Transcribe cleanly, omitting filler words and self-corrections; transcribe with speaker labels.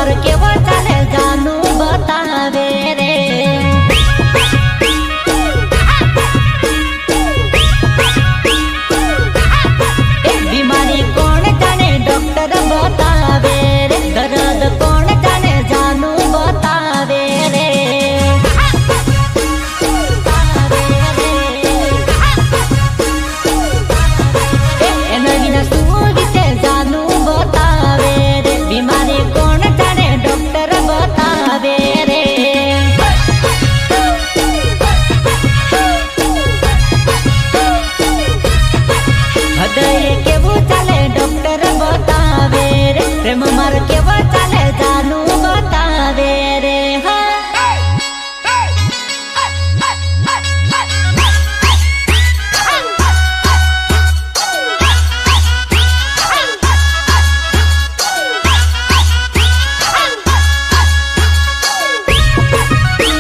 Speaker 1: मार केवो चाले जानू बतावे रे। बीमारी कौन जाने डॉक्टर बतावे रे। दर्द कौन जाने जानू बतावे रे। एना बिना सूझते जानू बतावे रे। बीमारी कौन जाने डॉक्टर बतावे रे। हृदय केवू चाले डॉक्टर बतावे रे। प्रेम मार